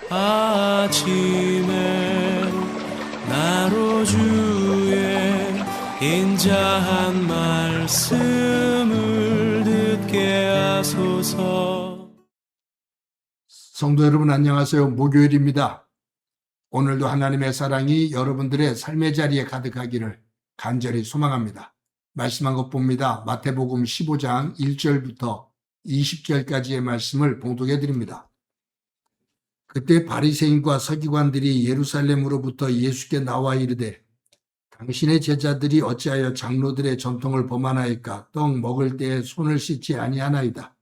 아침에 나로 주의 인자한 말씀을 듣게 하소서. 성도 여러분 안녕하세요. 목요일입니다. 오늘도 하나님의 사랑이 여러분들의 삶의 자리에 가득하기를 간절히 소망합니다. 말씀한 것 봅니다. 마태복음 15장 1절부터 20절까지의 말씀을 봉독해 드립니다. 그때 바리새인과 서기관들이 예루살렘으로부터 예수께 나와 이르되 당신의 제자들이 어찌하여 장로들의 전통을 범하나이까? 떡 먹을 때에 손을 씻지 아니하나이다.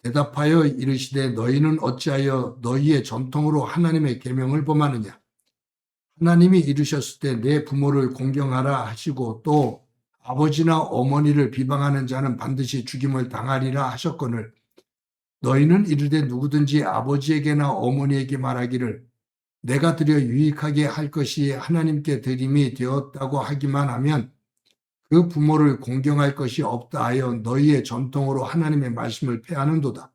대답하여 이르시되 너희는 어찌하여 너희의 전통으로 하나님의 계명을 범하느냐? 하나님이 이르셨을 때 내 부모를 공경하라 하시고 또 아버지나 어머니를 비방하는 자는 반드시 죽임을 당하리라 하셨거늘 너희는 이르되 누구든지 아버지에게나 어머니에게 말하기를 내가 드려 유익하게 할 것이 하나님께 드림이 되었다고 하기만 하면 그 부모를 공경할 것이 없다 하여 너희의 전통으로 하나님의 말씀을 폐하는도다.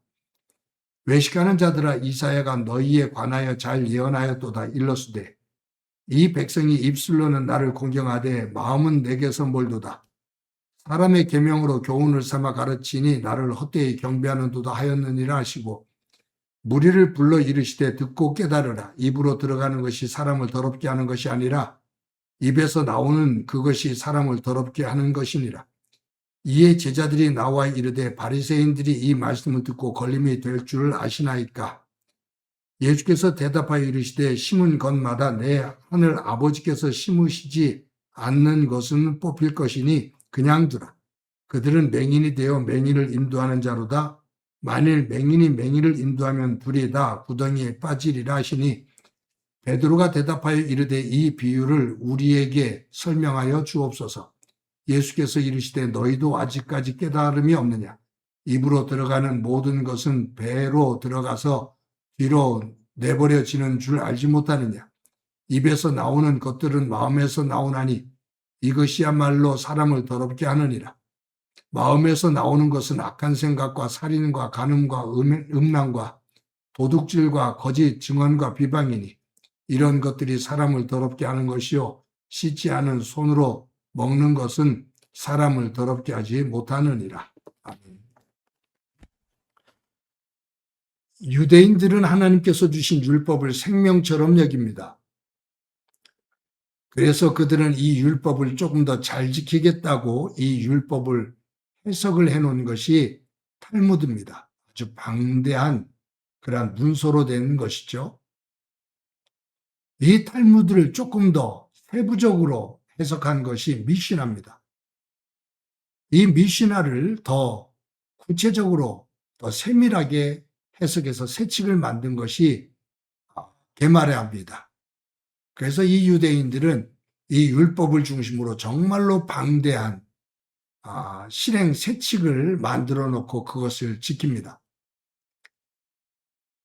외식하는 자들아 이사야가 너희에 관하여 잘 예언하였도다. 일러스되 이 백성이 입술로는 나를 공경하되 마음은 내게서 멀도다. 사람의 계명으로 교훈을 삼아 가르치니 나를 헛되이 경배하는도다 하였느니라 하시고 무리를 불러 이르시되 듣고 깨달으라. 입으로 들어가는 것이 사람을 더럽게 하는 것이 아니라 입에서 나오는 그것이 사람을 더럽게 하는 것이니라. 이에 제자들이 나와 이르되 바리새인들이 이 말씀을 듣고 걸림이 될 줄을 아시나이까? 예수께서 대답하여 이르시되 심은 것마다 내 하늘 아버지께서 심으시지 않는 것은 뽑힐 것이니 그냥 두라. 그들은 맹인이 되어 맹인을 인도하는 자로다. 만일 맹인이 맹인을 인도하면 둘이 다 구덩이에 빠지리라 하시니 베드로가 대답하여 이르되 이 비유를 우리에게 설명하여 주옵소서. 예수께서 이르시되 너희도 아직까지 깨달음이 없느냐? 입으로 들어가는 모든 것은 배로 들어가서 뒤로 내버려지는 줄 알지 못하느냐? 입에서 나오는 것들은 마음에서 나오나니 이것이야말로 사람을 더럽게 하느니라. 마음에서 나오는 것은 악한 생각과 살인과 간음과 음란과 도둑질과 거짓 증언과 비방이니 이런 것들이 사람을 더럽게 하는 것이요 씻지 않은 손으로 먹는 것은 사람을 더럽게 하지 못하느니라. 아멘. 유대인들은 하나님께서 주신 율법을 생명처럼 여깁니다. 그래서 그들은 이 율법을 조금 더 잘 지키겠다고 이 율법을 해석을 해놓은 것이 탈무드입니다. 아주 방대한 그러한 문서로 된 것이죠. 이 탈무드를 조금 더 세부적으로 해석한 것이 미시나입니다. 이 미시나를 더 구체적으로 더 세밀하게 해석해서 새 책을 만든 것이 게마레아입니다. 그래서 이 유대인들은 이 율법을 중심으로 정말로 방대한 실행 새 책을 만들어 놓고 그것을 지킵니다.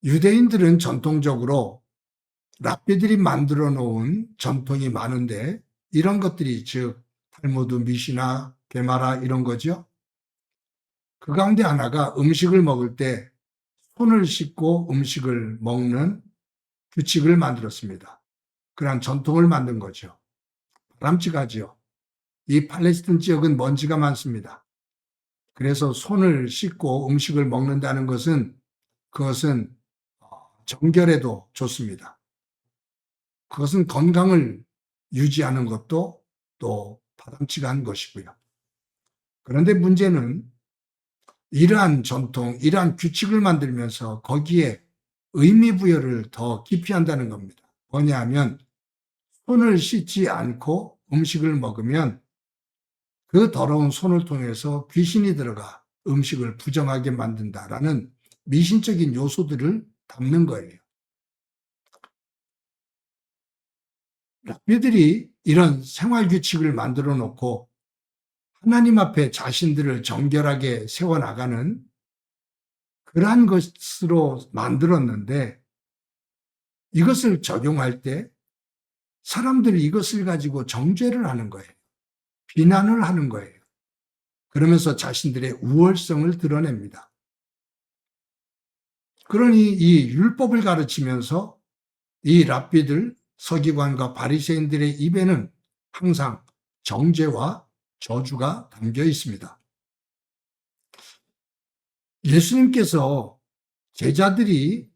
유대인들은 전통적으로 랍비들이 만들어 놓은 전통이 많은데 이런 것들이 즉 탈무드, 미시나, 게마라 이런 거죠. 그 가운데 하나가 음식을 먹을 때 손을 씻고 음식을 먹는 규칙을 만들었습니다. 그러한 전통을 만든 거죠. 바람직하죠. 이 팔레스틴 지역은 먼지가 많습니다. 그래서 손을 씻고 음식을 먹는다는 것은 그것은 정결에도 좋습니다. 그것은 건강을 유지하는 것도 또 바람직한 것이고요. 그런데 문제는 이러한 전통, 이러한 규칙을 만들면서 거기에 의미 부여를 더 깊이 한다는 겁니다. 뭐냐 하면 손을 씻지 않고 음식을 먹으면 그 더러운 손을 통해서 귀신이 들어가 음식을 부정하게 만든다라는 미신적인 요소들을 담는 거예요. 랍비들이 이런 생활 규칙을 만들어 놓고 하나님 앞에 자신들을 정결하게 세워나가는 그러한 것으로 만들었는데 이것을 적용할 때 사람들이 이것을 가지고 정죄를 하는 거예요. 비난을 하는 거예요. 그러면서 자신들의 우월성을 드러냅니다. 그러니 이 율법을 가르치면서 이 랍비들, 서기관과 바리새인들의 입에는 항상 정죄와 저주가 담겨 있습니다. 예수님께서 제자들이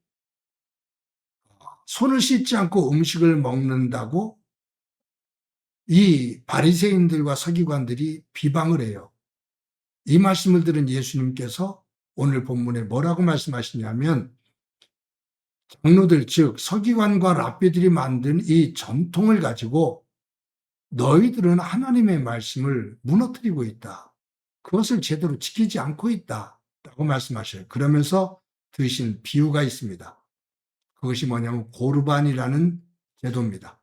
손을 씻지 않고 음식을 먹는다고 이 바리새인들과 서기관들이 비방을 해요. 이 말씀을 들은 예수님께서 오늘 본문에 뭐라고 말씀하시냐면 장로들 즉 서기관과 랍비들이 만든 이 전통을 가지고 너희들은 하나님의 말씀을 무너뜨리고 있다. 그것을 제대로 지키지 않고 있다. 라고 말씀하셔요. 그러면서 드신 비유가 있습니다. 그것이 뭐냐면 고르반이라는 제도입니다.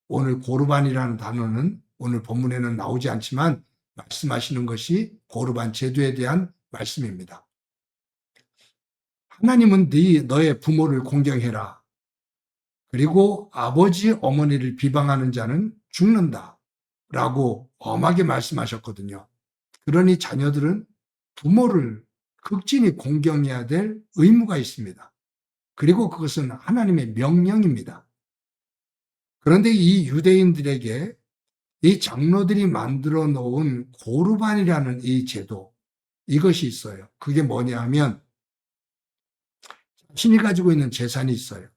오늘 고르반이라는 단어는 오늘 본문에는 나오지 않지만 말씀하시는 것이 고르반 제도에 대한 말씀입니다. 하나님은 너의 부모를 공경해라. 그리고 아버지 어머니를 비방하는 자는 죽는다. 라고 엄하게 말씀하셨거든요. 그러니 자녀들은 부모를 극진히 공경해야 될 의무가 있습니다. 그리고 그것은 하나님의 명령입니다. 그런데 이 유대인들에게 이 장로들이 만들어 놓은 고르반이라는 이 제도, 이것이 있어요. 그게 뭐냐 하면 자신이 가지고 있는 재산이 있어요.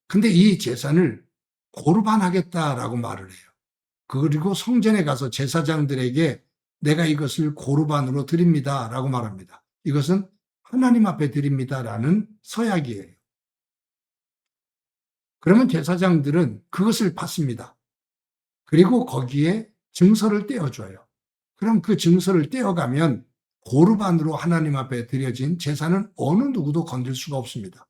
근데 이 재산을 고르반하겠다라고 말을 해요. 그리고 성전에 가서 제사장들에게 내가 이것을 고르반으로 드립니다라고 말합니다. 이것은 하나님 앞에 드립니다라는 서약이에요. 그러면 제사장들은 그것을 받습니다. 그리고 거기에 증서를 떼어줘요. 그럼 그 증서를 떼어가면 고르반으로 하나님 앞에 드려진 제사는 어느 누구도 건들 수가 없습니다.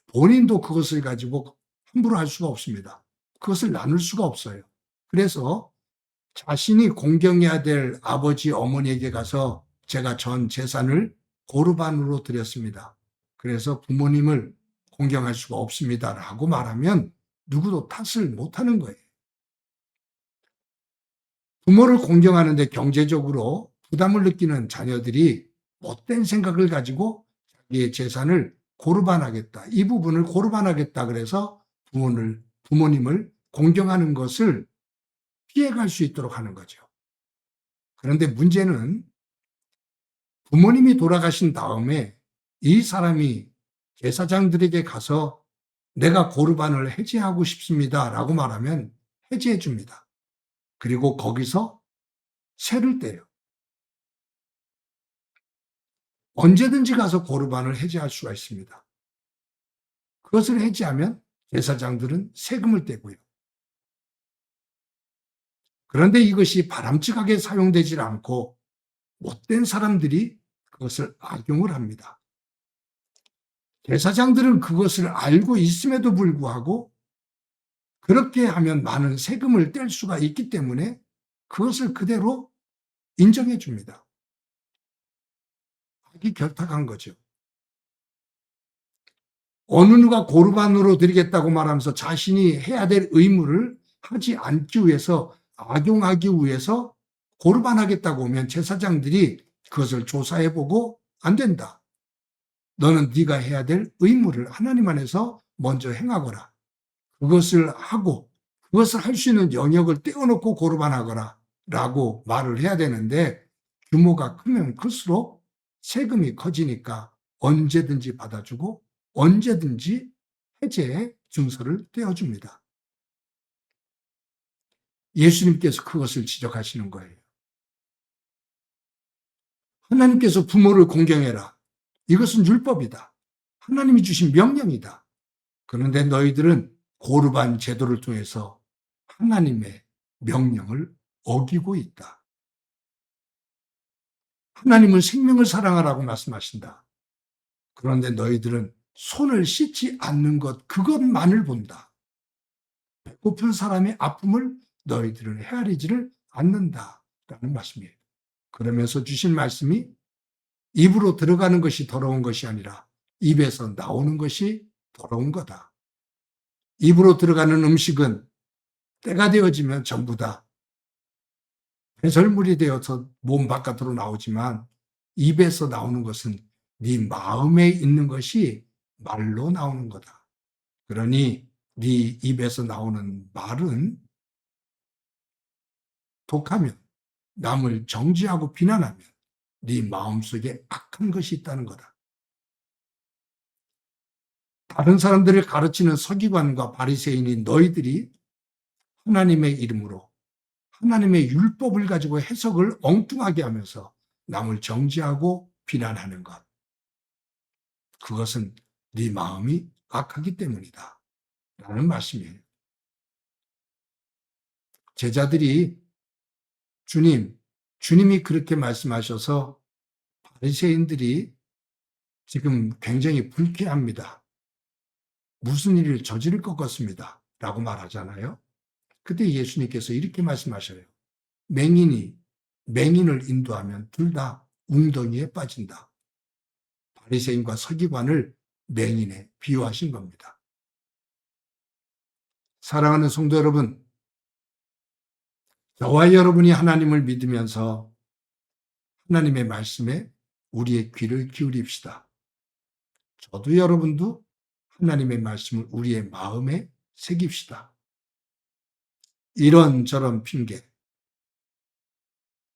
본인도 그것을 가지고 함부로 할 수가 없습니다. 그것을 나눌 수가 없어요. 그래서 자신이 공경해야 될 아버지, 어머니에게 가서 제가 전 재산을 고르반으로 드렸습니다. 그래서 부모님을 공경할 수가 없습니다. 라고 말하면 누구도 탓을 못하는 거예요. 부모를 공경하는데 경제적으로 부담을 느끼는 자녀들이 못된 생각을 가지고 자기의 재산을 고르반하겠다. 이 부분을 고르반하겠다. 그래서 부모님을 공경하는 것을 피해갈 수 있도록 하는 거죠. 그런데 문제는 부모님이 돌아가신 다음에 이 사람이 제사장들에게 가서 내가 고르반을 해제하고 싶습니다. 라고 말하면 해제해 줍니다. 그리고 거기서 세를 떼요. 언제든지 가서 고르반을 해제할 수가 있습니다. 그것을 해제하면 제사장들은 세금을 떼고요. 그런데 이것이 바람직하게 사용되질 않고 못된 사람들이 그것을 악용을 합니다. 제사장들은 그것을 알고 있음에도 불구하고 그렇게 하면 많은 세금을 뗄 수가 있기 때문에 그것을 그대로 인정해 줍니다. 악이 결탁한 거죠. 어느 누가 고르반으로 드리겠다고 말하면서 자신이 해야 될 의무를 하지 않기 위해서 악용하기 위해서 고르반하겠다고 하면 제사장들이 그것을 조사해보고 안 된다. 너는 네가 해야 될 의무를 하나님 안에서 먼저 행하거라. 그것을 하고 그것을 할 수 있는 영역을 떼어놓고 고르반하거라 라고 말을 해야 되는데 규모가 크면 클수록 세금이 커지니까 언제든지 받아주고 언제든지 해제의 증서를 떼어줍니다. 예수님께서 그것을 지적하시는 거예요. 하나님께서 부모를 공경해라. 이것은 율법이다. 하나님이 주신 명령이다. 그런데 너희들은 고르반 제도를 통해서 하나님의 명령을 어기고 있다. 하나님은 생명을 사랑하라고 말씀하신다. 그런데 너희들은 손을 씻지 않는 것, 그것만을 본다. 배고픈 사람의 아픔을 너희들은 헤아리지를 않는다라는 말씀이에요. 그러면서 주신 말씀이 입으로 들어가는 것이 더러운 것이 아니라 입에서 나오는 것이 더러운 거다. 입으로 들어가는 음식은 때가 되어지면 전부 다 배설물이 되어서 몸 바깥으로 나오지만 입에서 나오는 것은 네 마음에 있는 것이 말로 나오는 거다. 그러니 네 입에서 나오는 말은 독하면, 남을 정죄하고 비난하면 네 마음속에 악한 것이 있다는 거다. 다른 사람들을 가르치는 서기관과 바리새인인 너희들이 하나님의 이름으로 하나님의 율법을 가지고 해석을 엉뚱하게 하면서 남을 정죄하고 비난하는 것. 그것은 네 마음이 악하기 때문이다. 라는 말씀이에요. 제자들이 주님이 그렇게 말씀하셔서 바리새인들이 지금 굉장히 불쾌합니다. 무슨 일을 저지를 것 같습니다. 라고 말하잖아요. 그때 예수님께서 이렇게 말씀하셔요. 맹인이 맹인을 인도하면 둘 다 웅덩이에 빠진다. 바리새인과 서기관을 맹인에 비유하신 겁니다. 사랑하는 성도 여러분, 저와 여러분이 하나님을 믿으면서 하나님의 말씀에 우리의 귀를 기울입시다. 저도 여러분도 하나님의 말씀을 우리의 마음에 새깁시다. 이런저런 핑계,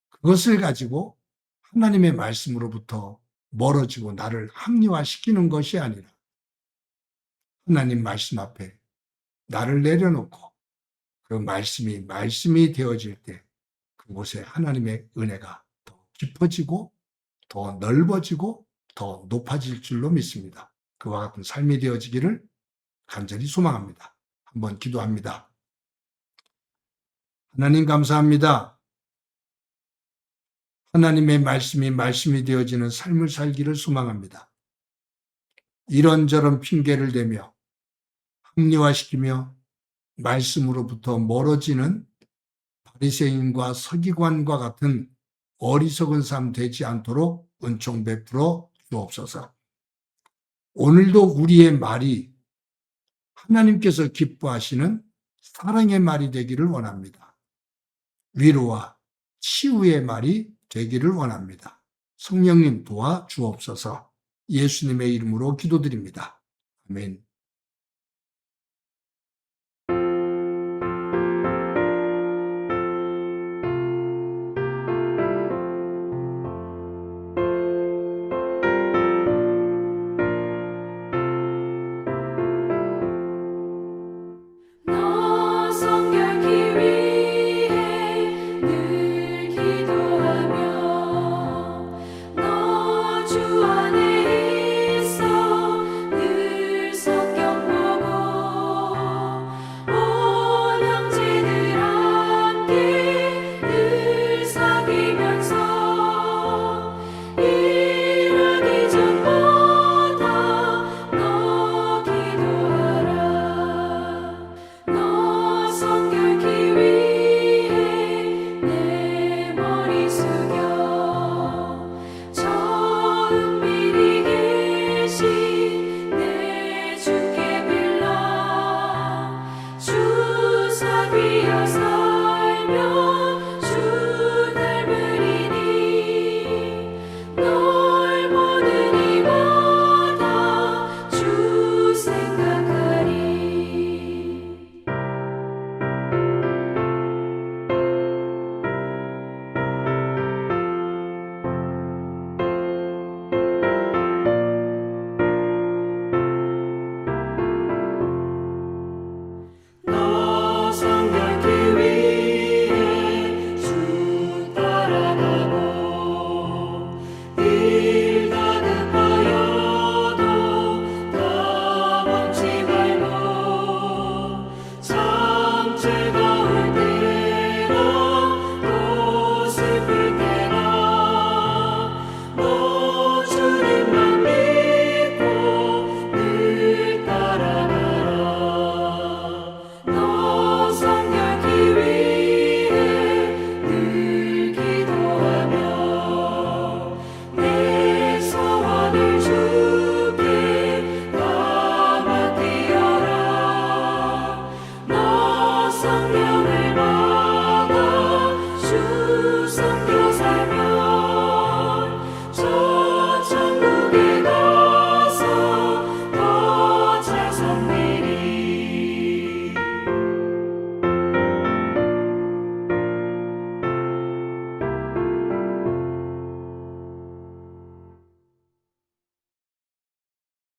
그것을 가지고 하나님의 말씀으로부터 멀어지고 나를 합리화시키는 것이 아니라 하나님 말씀 앞에 나를 내려놓고 그 말씀이 되어질 때 그곳에 하나님의 은혜가 더 깊어지고 더 넓어지고 더 높아질 줄로 믿습니다. 그와 같은 삶이 되어지기를 간절히 소망합니다. 한번 기도합니다. 하나님 감사합니다. 하나님의 말씀이 되어지는 삶을 살기를 소망합니다. 이런저런 핑계를 대며 합리화시키며 말씀으로부터 멀어지는 바리새인과 서기관과 같은 어리석은 삶 되지 않도록 은총 베풀어 주옵소서. 오늘도 우리의 말이 하나님께서 기뻐하시는 사랑의 말이 되기를 원합니다. 위로와 치유의 말이 되기를 원합니다. 성령님 도와 주옵소서. 예수님의 이름으로 기도드립니다. 아멘.